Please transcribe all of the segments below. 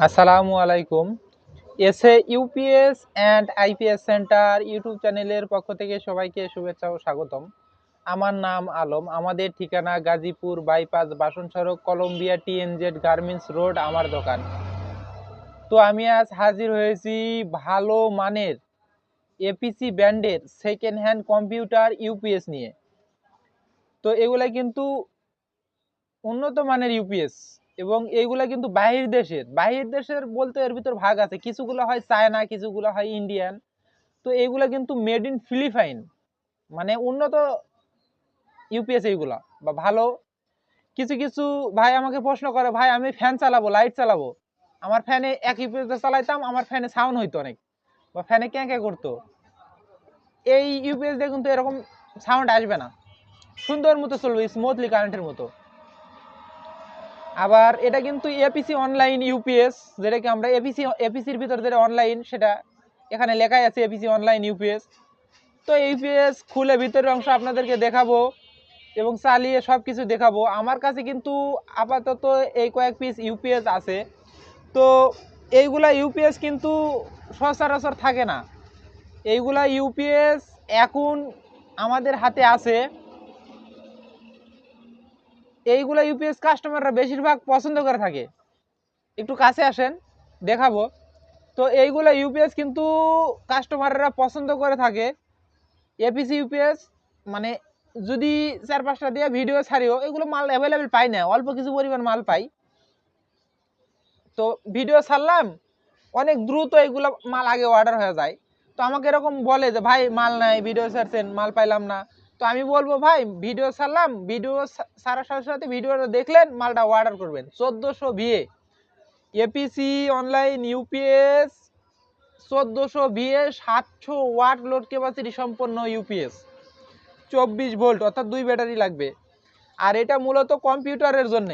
আসসালামু আলাইকুম। SA UPS and IPS centre YouTube চ্যানেলের পক্ষ থেকে সবাইকে শুভেচ্ছা ও স্বাগতম। আমার নাম আলম। আমাদের ঠিকানা গাজীপুর বাইপাস বাসন সড়ক কলম্বিয়া টিএনজেড গার্মেন্টস রোড আমার দোকান। তো আমি আজ হাজির হয়েছি ভালো মানের এপিসি ব্র্যান্ডের সেকেন্ড হ্যান্ড কম্পিউটার ইউপিএস নিয়ে। তো এগুলা কিন্তু উন্নত মানের ইউপিএস এবং এইগুলা কিন্তু বাহির দেশের বলতে এর ভিতর ভাগ আছে, কিছুগুলো হয় চায়না, কিছুগুলো হয় ইন্ডিয়ান। তো এইগুলা কিন্তু মেড ইন ফিলিপাইন, মানে উন্নত ইউপিএস এইগুলা বা ভালো। কিছু কিছু ভাই আমাকে প্রশ্ন করে, ভাই আমি ফ্যান চালাবো, লাইট চালাবো, আমার ফ্যানে এক ইউপিএস চালাইতাম, আমার ফ্যানে সাউন্ড হইতো অনেক বা ফ্যানে ক্যাঁ ক্যাঁ করতো। এই ইউপিএস দিয়ে কিন্তু এরকম সাউন্ড আসবে না, সুন্দর মতো চলবে, স্মুথলি কারেন্টের মতো। আবার এটা কিন্তু এপিসি অনলাইন ইউপিএস, যেটাকে আমরা এপিসির ভিতর যেটা অনলাইন, সেটা এখানে লেখাই আছে এপিসি অনলাইন ইউপিএস। তো ইউপিএস খুলে ভিতরের অংশ আপনাদেরকে দেখাবো এবং চালিয়ে সব কিছু দেখাবো। আমার কাছে কিন্তু আপাতত এই কয়েক পিস ইউপিএস আছে। তো এইগুলা ইউপিএস কিন্তু সচরাচর থাকে না। এইগুলা ইউপিএস এখন আমাদের হাতে আছে। এইগুলা ইউপিএস কাস্টমাররা বেশিরভাগ পছন্দ করে থাকে। একটু কাছে আসেন, দেখাবো। তো এইগুলো ইউপিএস কিন্তু কাস্টমাররা পছন্দ করে থাকে। এপিসি ইউপিএস মানে যদি 4-5টা দিয়ে ভিডিও ছাড়িও, এগুলো মাল অ্যাভেলেবেল পাই না, অল্প কিছু পরিমাণ মাল পাই। তো ভিডিও ছাড়লাম, অনেক দ্রুত এইগুলো মাল আগে অর্ডার হয়ে যায়। তো আমাকে এরকম বলে যে ভাই মাল নাই, ভিডিও ছাড়ছেন মাল পাইলাম না। তো আমি বলবো ভাই ভিডিও ছাড়লাম, ভিডিও ছাড়ার সাথে সাথে ভিডিওটা দেখলেন, মালটা অর্ডার করবেন। 1400 VA APC online UPS, 1400 VA 700 watt load capacity সম্পন্ন ইউপিএস, 24 ভোল্ট, অর্থাৎ 2 ব্যাটারি লাগবে। আর এটা মূলত কম্পিউটারের জন্য,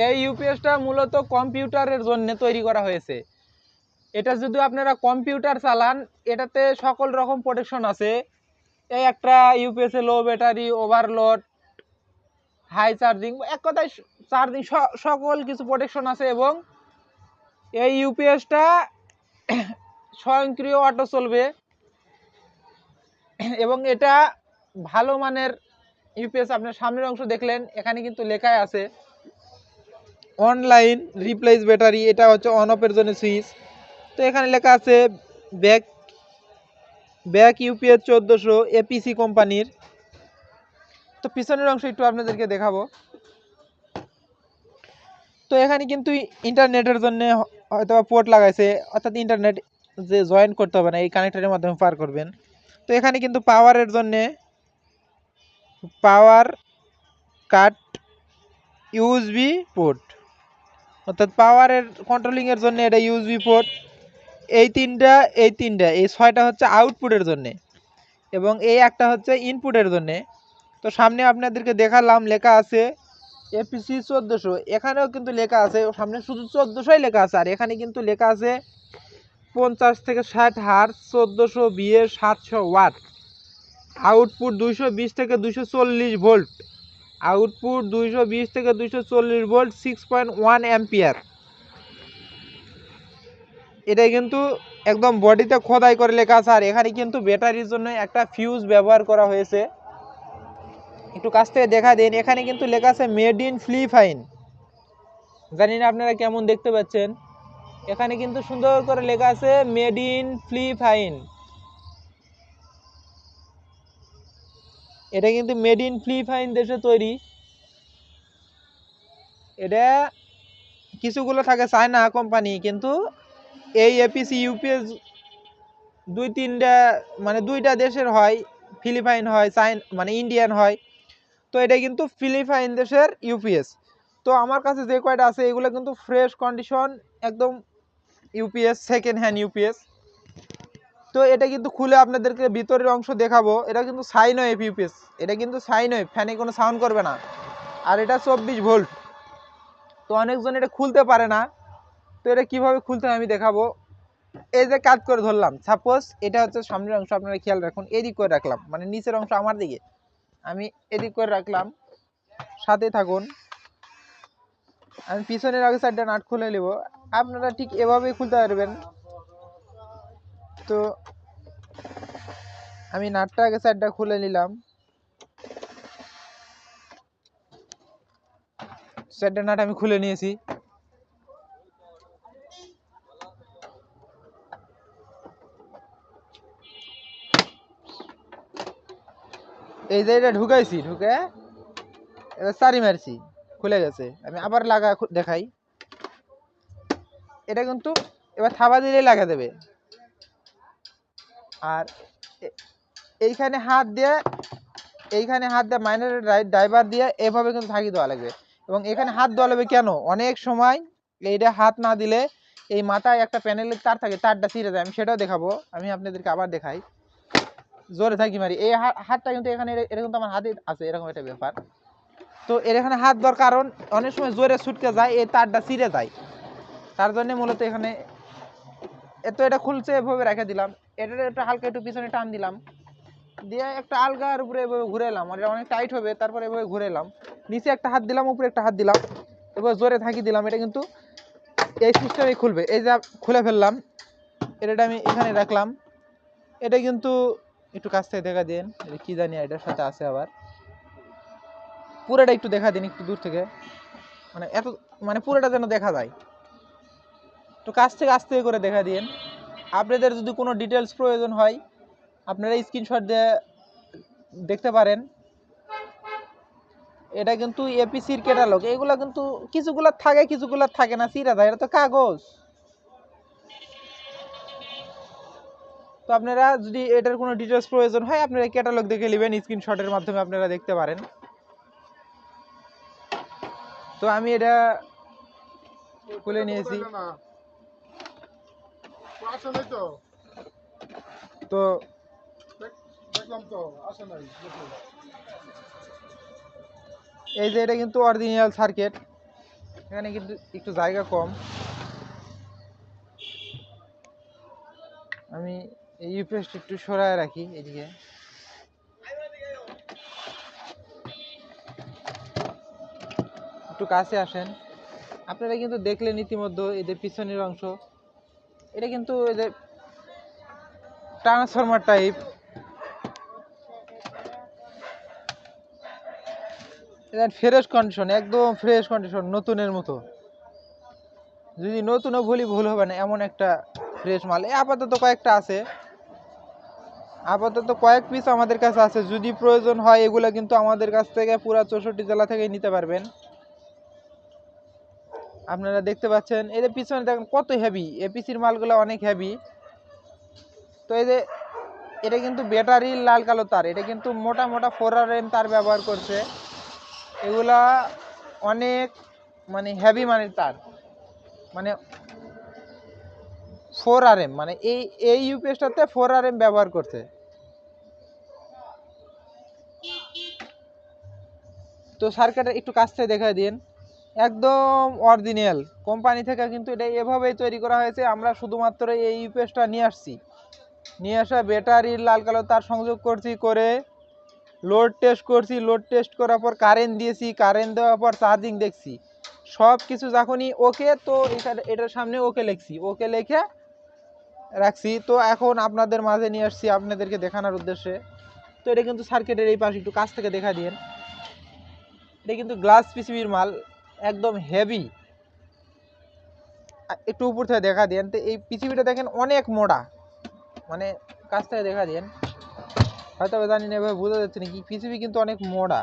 এই ইউপিএসটা মূলত কম্পিউটারের জন্য তৈরি করা হয়েছে। এটা যদি আপনারা কম্পিউটার চালান, এটাতে সকল রকম প্রোটেকশন আছে। এই একটা ইউপিএসে low battery, overload, high charging, এক কথায় চার্জিং, সকল কিছু প্রোটেকশন আছে। এবং এই ইউপিএসটা স্বয়ংক্রিয় অটো চলবে এবং এটা ভালো মানের ইউপিএস। আপনার সামনের অংশ দেখলেন, এখানে কিন্তু লেখাই আছে অনলাইন রিপ্লেস ব্যাটারি, এটা হচ্ছে অন অফের জন্য সুইচ। তো এখানে লেখা আছে ব্যাক ব্যাক ইউপিএস 1400 এপিসি কোম্পানির। তো পিছনের অংশ একটু আপনাদেরকে দেখাবো। তো এখানে কিন্তু ইন্টারনেটের জন্য হয়তো পোর্ট লাগাইছে, অর্থাৎ ইন্টারনেট যে জয়েন করতে হবে না, এই কানেক্টরের মাধ্যমে পার করবেন। তো এখানে কিন্তু পাওয়ারের জন্যে পাওয়ার কাট ইউএসবি পোর্ট, অর্থাৎ পাওয়ারের কন্ট্রোলিংয়ের জন্য এটা ইউএসবি পোর্ট। এই 6টা হচ্ছে আউটপুটের জন্যে এবং এই একটা হচ্ছে ইনপুটের জন্যে। তো সামনে আপনাদেরকে দেখালাম লেখা আছে এপিসি 1400, এখানেও কিন্তু লেখা আছে, সামনে শুধু 1400ই লেখা আছে, আর এখানে কিন্তু লেখা আছে 50 থেকে 60 হার্জ, 1400 ভিএ, 700 ওয়াট, আউটপুট 220 থেকে 240 ভোল্ট, আউটপুট 220 থেকে 240 ভোল্ট, 6.1 অ্যাম্পিয়ার। এটা কিন্তু একদম বডিতে খোদাই করে লেখা আছে। আর এখানে কিন্তু ব্যাটারির জন্য একটা ফিউজ ব্যবহার করা হয়েছে, একটু কাছ থেকে দেখা দিন। এখানে কিন্তু লেখা আছে মেড ইন ফিলিপাইন, জানি না আপনারা কেমন দেখতে পাচ্ছেন। এখানে কিন্তু সুন্দর করে লেখা আছে মেড ইন ফিলিপাইন। এটা কিন্তু মেড ইন ফিলিপাইন দেশে তৈরি। এটা কিছুগুলো থাকে চায়না কোম্পানি, কিন্তু এই এপিসি ইউপিএস 2-3টা মানে 2টা দেশের হয়, ফিলিপাইন হয়, মানে ইন্ডিয়ান হয়। তো এটা কিন্তু ফিলিপাইন দেশের ইউপিএস। তো আমার কাছে যে কয়টা আছে এগুলো কিন্তু ফ্রেশ কন্ডিশন, একদম ইউপিএস, সেকেন্ড হ্যান্ড ইউপিএস। তো এটা কিন্তু খুলে আপনাদেরকে ভিতরের অংশ দেখাবো। এটা কিন্তু সাইন ওয়েভ ইউপিএস, এটা কিন্তু সাইন ওয়েভ, ফ্যানে কোনো সাউন্ড করবে না। আর এটা 24 ভোল্ট। তো অনেকজন এটা খুলতে পারে না, তো এটা কিভাবে খুলতে হয় আমি দেখাবো। এই যে কাজ করে ধরলাম, সাপোজ এটা হচ্ছে সামনের অংশ, আপনারা খেয়াল রাখুন, এদিক করে রাখলাম, মানে নিচের অংশ আমার দিকে, আমি এদিক করে রাখলাম, সাথে থাকুন। আমি পিছনের আগে সাইডটা নাট খুলে নেব। আপনারা ঠিক এভাবেই খুলতে পারবেন। তো আমি নাটটা আগে সাইডটা খুলে নিলাম। সাইডটা নাট আমি খুলে নিয়েছি। এই যে এটা ঢুকাইছি, ঢুকে এবার চারি মারছি, খুলে গেছে। আমি আবার লাগা দেখাই। এটা কিন্তু এবার থাবা দিলেই লাগা দেবে। আর এইখানে হাত দিয়ে মাইনারের ড্রাইভার দিয়ে এভাবে কিন্তু থাকি দেওয়া লাগবে। এবং এখানে হাত দেওয়া লাগবে কেন, অনেক সময় এইটা হাত না দিলে এই মাথায় একটা প্যানেলের তার থাকে, তারটা ছিঁড়ে যায়। আমি সেটাও দেখাবো, আমি আপনাদেরকে আবার দেখাই। জোরে থাকি মারি, এই হাতটা কিন্তু এখানে এটা কিন্তু আমার হাতে আছে, এরকম একটা ব্যাপার। তো এর এখানে হাত দেওয়ার কারণ অনেক সময় জোরে ছুটকে যায়, এই তারটা ছিঁড়ে যায়, তার জন্য মূলত এখানে এত এটা খুলছে এভাবে রেখে দিলাম। এটা একটা হালকা একটু পিছনে টান দিলাম, দিয়ে একটা আলগার উপরে এভাবে ঘুরে এলাম। আর অনেক টাইট হবে, তারপরে এভাবে ঘুরে এলাম, নিচে একটা হাত দিলাম, উপরে একটা হাত দিলাম, এবার জোরে থাকি দিলাম। এটা কিন্তু এই সিস্টেমে খুলবে। এই যে খুলে ফেললাম, এটা আমি এখানে রাখলাম। এটা কিন্তু একটু কাছ থেকে দেখা দিন, কি জানি এটার সাথে আছে আবার, পুরোটা একটু দেখা দিন একটু দূর থেকে, মানে এত মানে পুরোটা যেন দেখা যায়। তো কাছ থেকে আস্তে করে দেখা দিন। আপনাদের যদি কোনো ডিটেলস প্রয়োজন হয় আপনারা স্ক্রিনশট দিয়ে দেখতে পারেন। এটা কিন্তু এপিসির ক্যাটালগ। এগুলো কিন্তু কিছুগুলো থাকে, কিছুগুলো থাকে না, চিরা যায়, এটা তো কাগজ। তো আপনারা যদি এটার কোনো ডিটেলস প্রয়োজন হয় আপনারা ক্যাটালগ দেখে নেবেন, স্ক্রিনশটের মাধ্যমে আপনারা দেখতে পারেন। তো আমি এটা খুলে নিয়েছি। তো এই যে এটা কিন্তু অরিজিনাল সার্কিট, এখানে কিন্তু একটু জায়গা কম। আমি এই ইউপিএসটা একটু সরায় রাখি এদিকে। একটু কাছে আসেন, আপনারা কিন্তু দেখলেন ইতিমধ্যে এদের পিছনের অংশ। এটা কিন্তু এদের ট্রান্সফরমার টাইপ। ফ্রেশ কন্ডিশন, একদম ফ্রেশ কন্ডিশন, নতুনের মতো। যদি নতুনও বলি ভুল হবে না, এমন একটা ফ্রেশ মাল। আপাতত কয়েকটা আছে, আপাতত কয়েক পিস আমাদের কাছে আছে। যদি প্রয়োজন হয় এগুলো কিন্তু আমাদের কাছ থেকে পুরো 64 জেলা থেকে নিতে পারবেন। আপনারা দেখতে পাচ্ছেন এদের পিছনে দেখেন কত হেভি, এপিসির মালগুলো অনেক হেভি। তো এই যে এটা কিন্তু ব্যাটারির লাল কালো তার, এটা কিন্তু মোটা মোটা 4RM তার ব্যবহার করছে। এগুলা অনেক মানে হেভি মানের তার, মানে 4RM, মানে এই ইউপিএসটাতে 4RM ব্যবহার করছে। তো সার্কিটটা একটু কাছ থেকে দেখা দিন, একদম অরিজিনাল কোম্পানি থেকে কিন্তু এটা এভাবেই তৈরি করা হয়েছে। আমরা শুধুমাত্র এই ইউপিএসটা নিয়ে আসা ব্যাটারির লাল কালো তার সংযোগ করছি, করে লোড টেস্ট করছি, লোড টেস্ট করার পর কারেন্ট দিয়েছি, কারেন্ট দেওয়ার পর চার্জিং দেখছি, সব কিছু যখনই ওকে, তো এটার সামনে ওকে লিখছি, ওকে লিখে রাখছি। তো এখন আপনাদের মাঝে নিয়ে আসছি আপনাদেরকে দেখানোর উদ্দেশ্যে। তো এটা কিন্তু সার্কিটের এই পাশে একটু কাছ থেকে দেখা দিন। এটা কিন্তু গ্লাস পিসিবির মাল, একদম হেভি। একটু উপর থেকে দেখা দেন, তো এই পিসিবিটা দেখেন অনেক মোটা, মানে কাছ থেকে দেখা দেন, হয়তো জানি না এভাবে বোঝা যাচ্ছে নাকি, পিসিবি কিন্তু অনেক মোটা।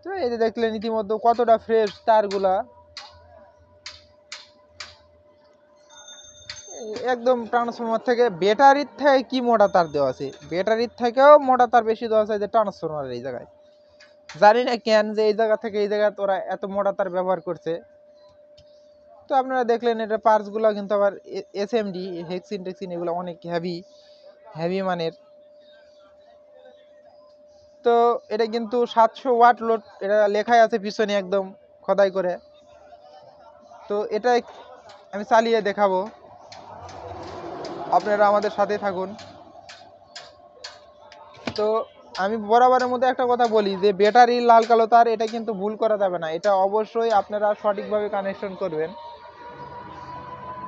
তো এই যে দেখলেন ইতিমধ্যে কতটা ফ্রেশ তারগুলা, একদম ট্রান্সফরমার থেকে, ব্যাটারির থেকে কি মোটা তার দেওয়া আছে, ব্যাটারির থেকেও মোটা তার বেশি দেওয়া আছে যে ট্রান্সফরমারের এই জায়গায়। জানি না কেন যে এই জায়গা থেকে এই জায়গায় তোরা এত মোটা তার ব্যবহার করছে। তো আপনারা দেখলেন এটা পার্টসগুলো কিন্তু আবার এসএমডি, হেক্সিন টেক্সিন, এগুলো অনেক হেভি মানের। তো এটা কিন্তু 700 ওয়াট লোড, এটা লেখাই আছে পিছনে একদম খোদাই করে। তো এটা আমি চালিয়ে দেখাবো, আপনারা আমাদের সাথে থাকুন। তো আমি বরাবরের মধ্যে একটা কথা বলি যে ব্যাটারি লাল কালো তার এটা কিন্তু ভুল করা যাবে না, এটা অবশ্যই আপনারা সঠিকভাবে কানেকশন করবেন।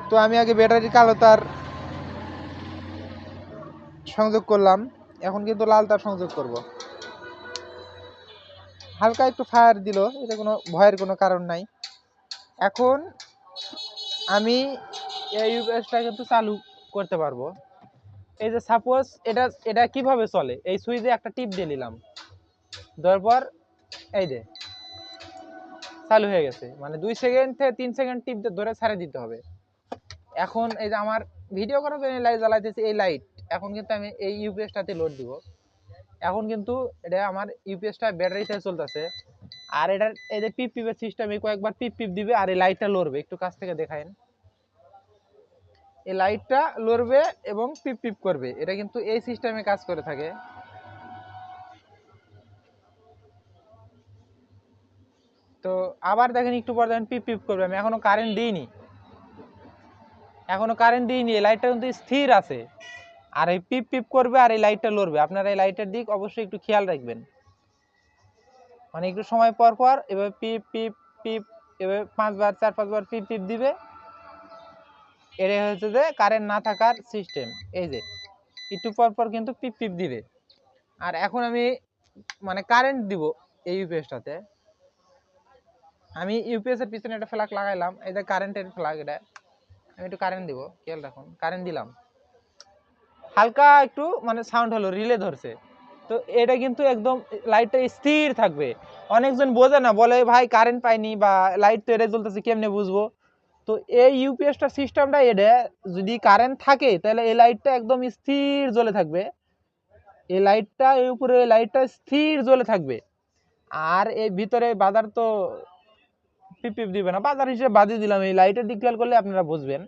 তো আমি আগে ব্যাটারির কালো তার সংযোগ করলাম, এখন কিন্তু লাল তার সংযোগ করব। হালকা একটু ফায়ার দিল, এটা কোনো ভয়ের কোনো কারণ নাই। এখন আমি এই ইউপিএসটা কিন্তু চালু করতে পারবো। এই যে সাপোজ এটা এটা কিভাবে চলে, এই সুইচে একটা টিপ দিয়ে নিলাম, দেওয়ার পর এই যে চালু হয়ে গেছে, মানে 2 সেকেন্ড থেকে 3 সেকেন্ড টিপ ধরে ছাড়ে দিতে হবে। এখন এই যে আমার ভিডিও করার জন্য লাইট জ্বালাইতেছি, এই লাইট এখন কিন্তু আমি এই ইউপিএসটাতে লোড দিব। এখন কিন্তু এটা আমার ইউপিএসটা ব্যাটারিতে চলতেছে, আর এটার এই যে পিপ পিপের সিস্টেম, এই কয়েকবার পিপ পিপ দিবে আর এই লাইটটা লড়বে। একটু কাছ থেকে দেখায়েন, এই লাইটটা লড়বে এবং পিপ পিপ করবে, এটা কিন্তু এই সিস্টেমে কাজ করে থাকে। তো আবার দেখেন একটু পর দেখেন পিপ পিপ করবে, আমি এখনো কারেন্ট দিইনি, এই লাইটটা কিন্তু স্থির আছে, আর এই পিপ পিপ করবে আর এই লাইটটা লড়বে। আপনারা এই লাইটের দিক অবশ্যই একটু খেয়াল রাখবেন, মানে একটু সময় পর পর এভাবে পিপ পিপ পিপ, এভাবে 5 বার 4-5 বার পিপ পিপ দিবে। এটাই হচ্ছে যে কারেন্ট না থাকার সিস্টেম, এই যে একটু পর পর কিন্তু পিপ পিপ দিবে। আর এখন আমি মানে কারেন্ট দিব এই ইউপিএসটাতে, আমি ইউপিএস এর পিছনে একটা ফ্ল্যাগ লাগাইলাম, এই যে কারেন্টের ফ্ল্যাগ, এটা আমি একটু কারেন্ট দিব, খেয়াল রাখুন। কারেন্ট দিলাম, হালকা একটু মানে সাউন্ড হলো, রিলে ধরছে। তো এটা কিন্তু একদম লাইটটা স্থির থাকবে। অনেকজন বোঝে না, বলে ভাই কারেন্ট পাইনি বা লাইট তো এটা জ্বলতেছে কেমনে বুঝবো। তো এই ইউপিএসটা সিস্টেমটা, এটা যদি কারেন্ট থাকে তাহলে এই লাইটটা একদম স্থির জ্বলে থাকবে, এই লাইটটা এই উপরে লাইটটা স্থির জ্বলে থাকবে। আর এই ভিতরে বাজার তো পিপ পিপ দিবে না, বাজার হিসেবে বাদিয়ে দিলাম। এই লাইটের দিক খেয়াল করলে আপনারা বুঝবেন,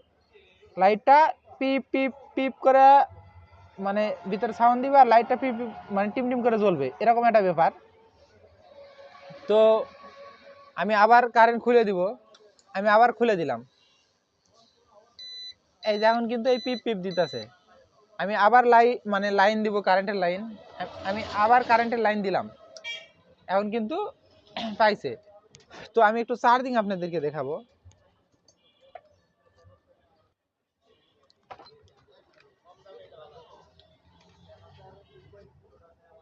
লাইটটা পিপ পিপ পিপ করে মানে ভিতরে সাউন্ড দিবে, আর লাইটটা পিপ পিপ মানে টিম টিম করে জ্বলবে, এরকম একটা ব্যাপার। তো আমি আবার কারেন্ট খুলে দিব, আমি আবার খুলে দিলাম, এই যে এখন কিন্তু এই পিপ পিপ দিতেছে। আমি আবার লাইন দিব, কারেন্টের লাইন, আমি আবার কারেন্টের লাইন দিলাম, এখন কিন্তু পাইছে। তো আমি একটু চার্জিং আপনাদেরকে দেখাবো।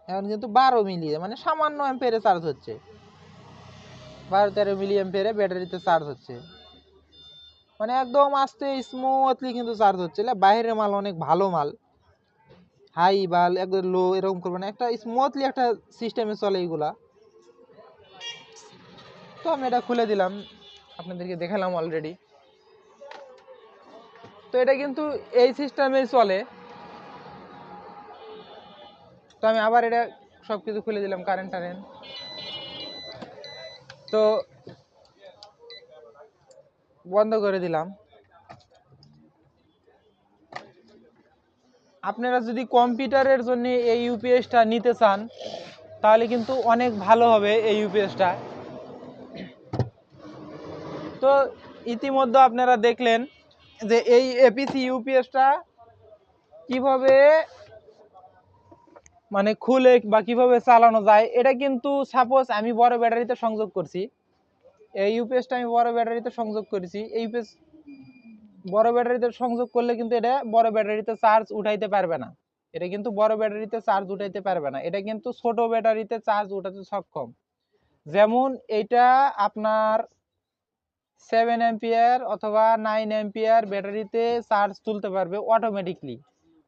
এখন কিন্তু 12 মিলি মানে সামান্য অ্যাম্পিয়ারে চার্জ হচ্ছে, 12-13 মিলি অ্যাম্পিয়ারে ব্যাটারিতে চার্জ হচ্ছে, মানে একদম আস্তে স্মুথলি কিন্তু চার্জ হচ্ছে। বাইরের মাল অনেক ভালো মাল, হাই বা একদম লো এরকম করবে না, একটা স্মুথলি একটা সিস্টেমে চলে এইগুলা। তো আমি এটা খুলে দিলাম, আপনাদেরকে দেখালাম অলরেডি। তো এটা কিন্তু এই সিস্টেমে চলে। তো আমি আবার এটা সব কিছু খুলে দিলাম, কারেন্ট টারেন্ট। তো বন্ধ করে দিলাম। আপনারা যদি কম্পিউটারের জন্য এই ইউপিএসটা নিতে চান তাহলে কিন্তু অনেক ভালো হবে এই ইউপিএসটা। তো ইতিমধ্যে আপনারা দেখলেন যে এই এপিসি ইউপিএসটা কিভাবে মানে খুলে বা কিভাবে চালানো যায়। এটা কিন্তু সাপোজ আমি বড় ব্যাটারিতে সংযোগ করছি, এই ইউপিএসটা আমি বড় ব্যাটারিতে সংযোগ করেছি। এই ইউপিএস বড় ব্যাটারিতে সংযোগ করলে কিন্তু এটা বড় ব্যাটারিতে চার্জ উঠাইতে পারবে না, এটা কিন্তু বড় ব্যাটারিতে চার্জ উঠাইতে পারবে না, এটা কিন্তু ছোট ব্যাটারিতে চার্জ উঠাতে সক্ষম। যেমন এটা আপনার 7 অ্যাম্পিয়ার অথবা 9 অ্যাম্পিয়ার ব্যাটারিতে চার্জ তুলতে পারবে অটোমেটিকলি।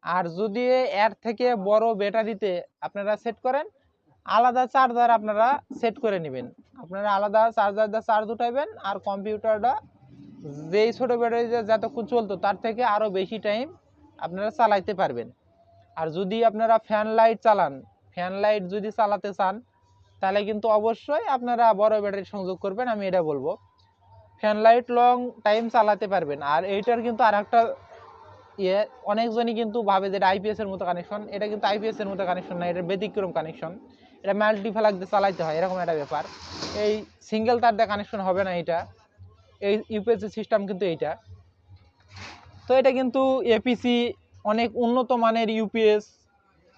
আর যদি এর থেকে বড় ব্যাটারিতে আপনারা সেট করেন, আলাদা চার্জার আপনারা সেট করে নেবেন, আপনারা আলাদা চার্জার দিয়ে চার্জ উঠাইবেন। আর কম্পিউটারটা যেই ছোট ব্যাটারিতে যতক্ষণ চলতো তার থেকে আরও বেশি টাইম আপনারা চালাইতে পারবেন। আর যদি আপনারা ফ্যান লাইট চালান, ফ্যান লাইট যদি চালাতে চান তাহলে কিন্তু অবশ্যই আপনারা বড় ব্যাটারি সংযোগ করবেন, আমি এটা বলবো। ফ্যান লাইট লং টাইম চালাতে পারবেন। আর এইটার কিন্তু আর একটা অনেকজনই কিন্তু ভাবে যে এটা আইপিএস এর মতো কানেকশন, এটা কিন্তু আইপিএস এর মতো কানেকশন না, এটা ব্যতিক্রম কানেকশন, এটা মাল্টি ফ্ল্যাগ দিয়ে চালাইতে হয়, এরকম একটা ব্যাপার। এই সিঙ্গেল তার দিয়ে কানেকশন হবে না, এটা এই ইউপিএস সিস্টেম কিন্তু এইটা। তো এটা কিন্তু এপিসি অনেক উন্নত মানের ইউপিএস,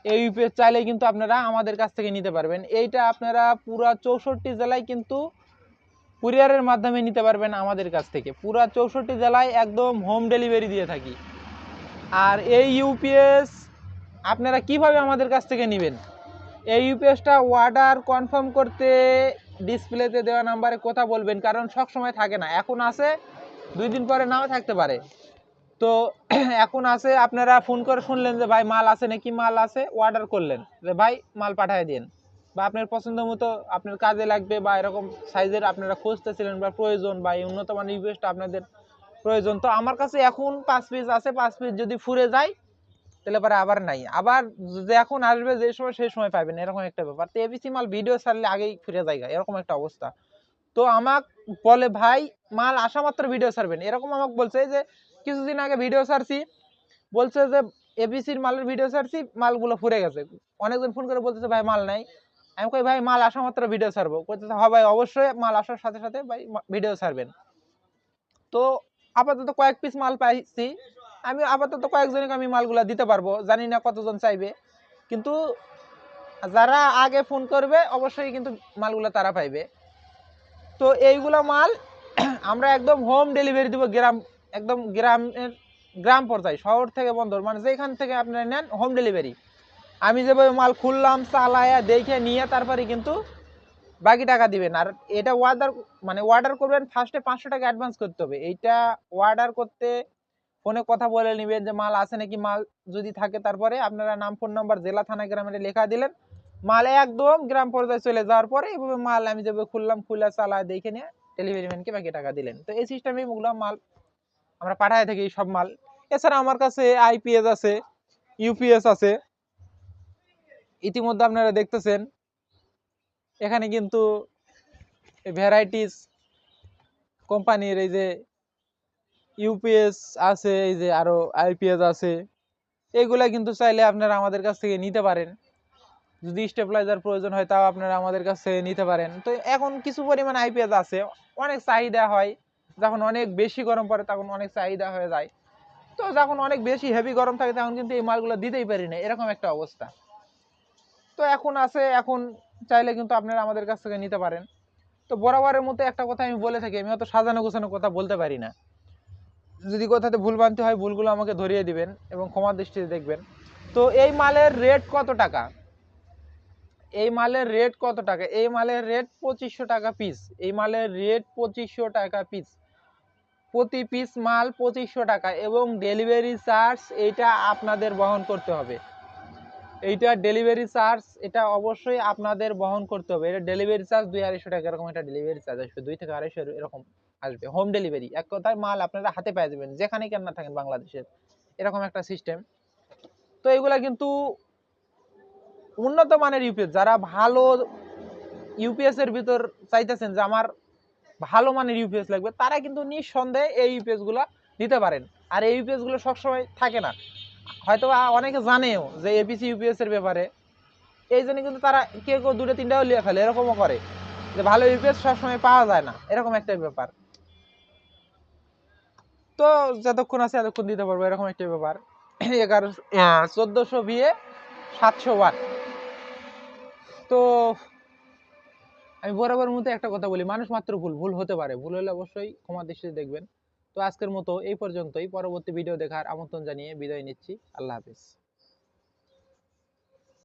এই ইউপিএস চাইলে কিন্তু আপনারা আমাদের কাছ থেকে নিতে পারবেন। এইটা আপনারা পুরা 64 জেলায় কিন্তু কুরিয়ারের মাধ্যমে নিতে পারবেন আমাদের কাছ থেকে। পুরা 64 জেলায় একদম হোম ডেলিভারি দিয়ে থাকি। আর এই ইউপিএস আপনারা কিভাবে আমাদের কাছ থেকে নেবেন, এই ইউপিএসটা অর্ডার কনফার্ম করতে ডিসপ্লেতে দেওয়া নাম্বারে কথা বলবেন, কারণ সব সময় থাকে না। এখন আছে, 2 দিন পরে নাও থাকতে পারে। তো এখন আছে, আপনারা ফোন করে শুনলেন যে ভাই মাল আছে নাকি, মাল আছে, অর্ডার করলেন যে ভাই মাল পাঠিয়ে দিন, বা আপনার পছন্দ মতো আপনার কাজে লাগবে বা এরকম সাইজের আপনারা খুঁজতেছিলেন বা প্রয়োজন, বা এই উন্নত মানের ইউপিএসটা আপনাদের প্রয়োজন। তো আমার কাছে এখন 5 পিস আছে, 5 পিস যদি ফুরে যায় তাহলে পরে আবার নাই, আবার যে এখন আসবে যে সময় সেই সময় পাবেন, এরকম একটা ব্যাপার। তো এবিসি মাল ভিডিও ছাড়লে আগেই ফিরে যায়, এরকম একটা অবস্থা। তো আমাক বলে ভাই মাল আসা মাত্র ভিডিও ছাড়বেন, এরকম আমাকে বলছে যে কিছুদিন আগে ভিডিও ছাড়ছি, বলছে যে এবিসির মালের ভিডিও ছাড়ছি, মালগুলো ফুরে গেছে। অনেকজন ফোন করে বলতেছে ভাই মাল নাই। আমি কই ভাই মাল আসা মাত্র ভিডিও ছাড়বো, বলতেছে হ্যাঁ ভাই অবশ্যই মাল আসার সাথে সাথে ভাই ভিডিও ছাড়বেন। তো আপাতত কয়েক পিস মাল পাইছি, আমি আপাতত কয়েকজনকে আমি মালগুলা দিতে পারবো, জানি না কতজন চাইবে, কিন্তু যারা আগে ফোন করবে অবশ্যই কিন্তু মালগুলা তারা পাইবে। তো এইগুলা মাল আমরা একদম হোম ডেলিভারি দিব, গ্রাম, একদম গ্রামের, গ্রাম পর্যায়ে, শহর থেকে বন্দর, মানে যেখান থেকে আপনারা নেন হোম ডেলিভারি। আমি যেভাবে মাল খুললাম, চালায়া দেখে নিয়ে তারপরে কিন্তু বাকি টাকা দিবেন। আর এটা অর্ডার, মানে অর্ডার করবেন ফার্স্টে 500 টাকা অ্যাডভান্স করতে হবে। এইটা অর্ডার করতে ফোনে কথা বলে নেবেন যে মাল আছে নাকি, মাল যদি থাকে তারপরে আপনারা নাম, ফোন নাম্বার, জেলা, থানা, গ্রামে লেখা দিলেন, মাল একদম গ্রাম পর্যায়ে চলে যাওয়ার পরে এইভাবে মাল আমি যেভাবে খুললাম, খুলে চালায় দেখে নিয়ে ডেলিভারি ম্যানকে বাকি টাকা দিলেন। তো এই সিস্টেমে ওগুলো মাল আমরা পাঠায় থাকি সব মাল। এছাড়া আমার কাছে আইপিএস আছে, ইউপিএস আছে। ইতিমধ্যে আপনারা দেখতেছেন এখানে কিন্তু ভ্যারাইটিস কোম্পানির এই যে ইউপিএস আছে, এই যে আরো আইপিএস আছে, এগুলা কিন্তু চাইলে আপনারা আমাদের কাছ থেকে নিতে পারেন। যদি স্টেবিলাইজার প্রয়োজন হয় তাও আপনারা আমাদের কাছ থেকে নিতে পারেন। তো এখন কিছু পরিমাণ আইপিএস আছে, অনেক চাহিদা হয়, যখন অনেক বেশি গরম পড়ে তখন অনেক চাহিদা হয়ে যায়। তো যখন অনেক বেশি হেভি গরম থাকে তখন কিন্তু এই মালগুলো দিতেই পারি না, এরকম একটা অবস্থা। তো এখন আছে, এখন চাইলে কিন্তু আপনারা আমাদের কাছ থেকে নিতে পারেন। তো বরাবরের মতো একটা কথা আমি বলে থাকি, আমি অত সাজানো গোছানো কথা বলতে পারি না। যদি কথাতে ভুল বানতে হয় ভুলগুলো আমাকে ধরিয়ে দিবেন এবং ক্ষমা দৃষ্টিতে দেখবেন। তো এই মালের রেট কত টাকা, এই মালের রেট কত টাকা, এই মালের রেট 2500 টাকা পিস। এই মালের রেট 2500 টাকা পিস, প্রতি পিস মাল 2500 টাকা, এবং ডেলিভারি চার্জ এইটা আপনাদের বহন করতে হবে। এইটা ডেলিভারি চার্জ, এটা অবশ্যই আপনাদের বহন করতে হবে। এটা ডেলিভারি চার্জ 200-250 টাকা, এরকম একটা ডেলিভারি চার্জ আসবে, 2 থেকে 250 এরকম আসবে হোম ডেলিভারি। এক কথায় মাল আপনারা হাতে পেয়ে যাবেন যেখানে কেন না থাকেন বাংলাদেশের, এরকম একটা সিস্টেম। তো এগুলা কিন্তু উন্নত মানের ইউপিএস, যারা ভালো ইউপিএস এর ভিতর চাইতেছেন যে আমার ভালো মানের ইউপিএস লাগবে, তারা কিন্তু নিঃসন্দেহে এই ইউপিএস গুলা নিতে পারেন। আর এই ইউপিএস গুলো সবসময় থাকে না, হয়তো অনেকে জানেও যে এপিসি ইউপিএস এর ব্যাপারে, এই জন্য কিন্তু তারা কেউ কেউ 2-3টাও লিয়ে ফেলে, এরকমও করে যে ভালো ইউপিএস সবসময় পাওয়া যায় না, এরকম একটা ব্যাপার। তো যতক্ষণ আছে এতক্ষণ দিতে পারবো, এরকম একটা ব্যাপার। 1400 ভিএ 700 ওয়াট। তো আমি বরাবর মতো একটা কথা বলি, মানুষ মাত্র ভুল, ভুল হতে পারে, ভুল হলে অবশ্যই ক্ষমা দৃষ্টিতে দেখবেন। তো আজকের মতো এই পর্যন্তই, পরবর্তী ভিডিও দেখার আমন্ত্রণ জানিয়ে বিদায় নিচ্ছি। আল্লাহ হাফিজ।